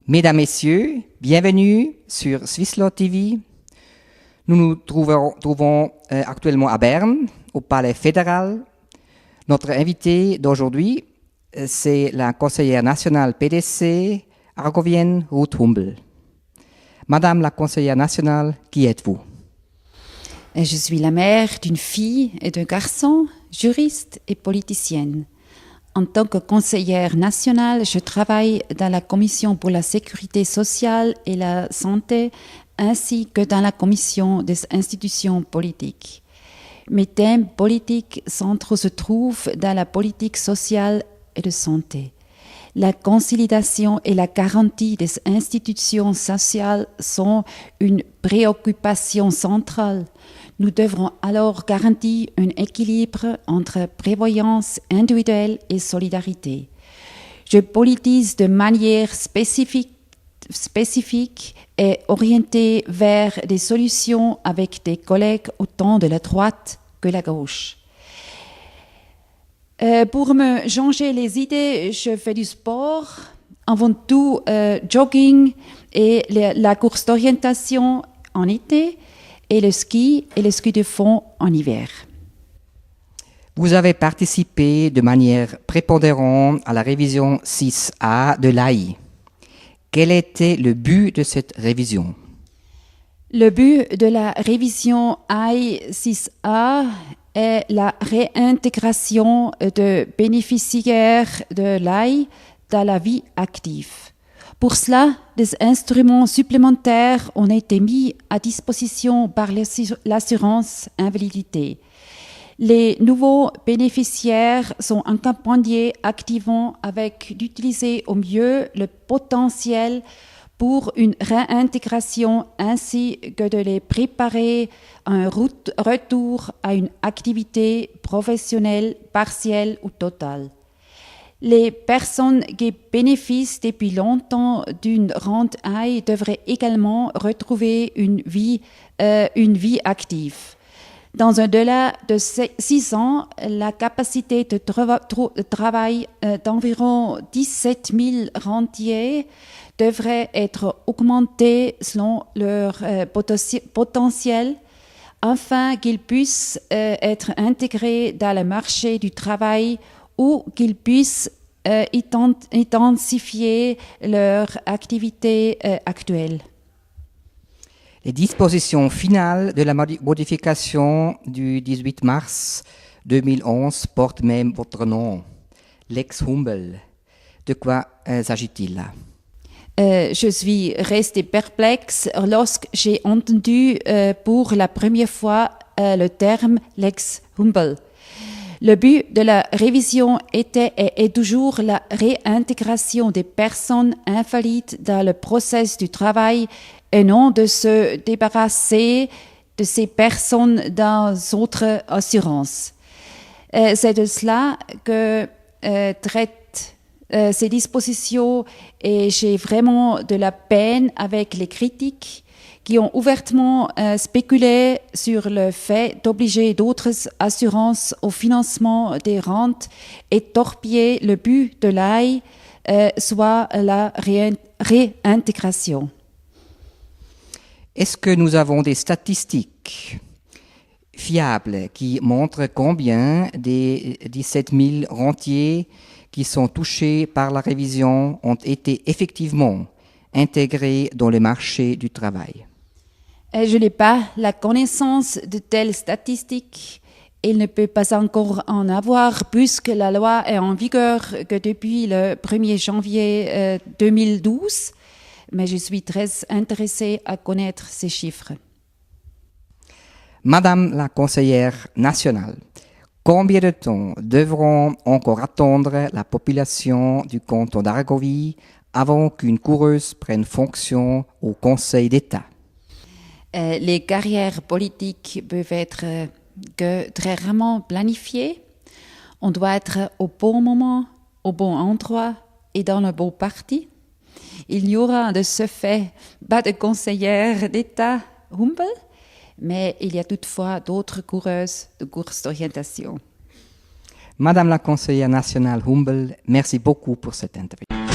Mesdames, Messieurs, bienvenue sur Swisslot TV. Nous nous trouvons actuellement à Berne, au Palais fédéral. Notre invitée d'aujourd'hui, c'est la conseillère nationale PDC aragovienne Ruth Humbel. Madame la conseillère nationale, qui êtes-vous? Je suis la mère d'une fille et d'un garçon, juriste et politicienne. En tant que conseillère nationale, je travaille dans la Commission pour la sécurité sociale et la santé, ainsi que dans la Commission des institutions politiques. Mes thèmes politiques centraux se trouvent dans la politique sociale et de santé. La consolidation et la garantie des institutions sociales sont une préoccupation centrale. Nous devrons alors garantir un équilibre entre prévoyance individuelle et solidarité. Je politise de manière spécifique et orientée vers des solutions avec des collègues autant de la droite que de la gauche. Pour me changer les idées, je fais du sport, avant tout jogging et la course d'orientation en été, et le ski de fond en hiver. Vous avez participé de manière prépondérante à la révision 6A de l'AI. Quel était le but de cette révision? Le but de la révision AI 6A est la réintégration de bénéficiaires de l'AI dans la vie active. Pour cela, des instruments supplémentaires ont été mis à disposition par l'assurance invalidité. Les nouveaux bénéficiaires sont accompagnés activement avec d'utiliser au mieux le potentiel pour une réintégration ainsi que de les préparer à un retour à une activité professionnelle partielle ou totale. Les personnes qui bénéficient depuis longtemps d'une rente AI devraient également retrouver une vie active. Dans un délai de 6 ans, la capacité de travail d'environ 17 000 rentiers devrait être augmentée selon leur potentiel afin qu'ils puissent être intégrés dans le marché du travail ou qu'ils puissent intensifier leur activité actuelle. Les dispositions finales de la modification du 18 mars 2011 portent même votre nom, Lex Humbel. De quoi s'agit-il là? Je suis restée perplexe lorsque j'ai entendu pour la première fois le terme Lex Humbel. Le but de la révision était et est toujours la réintégration des personnes invalides dans le processus du travail et non de se débarrasser de ces personnes dans d'autres assurances. C'est de cela que traite ces dispositions et j'ai vraiment de la peine avec les critiques qui ont ouvertement spéculé sur le fait d'obliger d'autres assurances au financement des rentes et torpiller le but de l'AI, soit la réintégration. Est-ce que nous avons des statistiques fiables qui montrent combien des 17 000 rentiers qui sont touchés par la révision ont été effectivement intégrés dans le marché du travail? Je n'ai pas la connaissance de telles statistiques. Il ne peut pas encore en avoir puisque la loi est en vigueur que depuis le 1er janvier 2012. Mais je suis très intéressée à connaître ces chiffres. Madame la conseillère nationale, combien de temps devront encore attendre la population du canton d'Aragovie avant qu'une coureuse prenne fonction au Conseil d'État? Les carrières politiques peuvent être que très rarement planifiées. On doit être au bon moment, au bon endroit et dans le bon parti. Il n'y aura de ce fait pas de conseillère d'État Humbel, mais il y a toutefois d'autres coureuses de course d'orientation. Madame la conseillère nationale Humbel, merci beaucoup pour cette interview.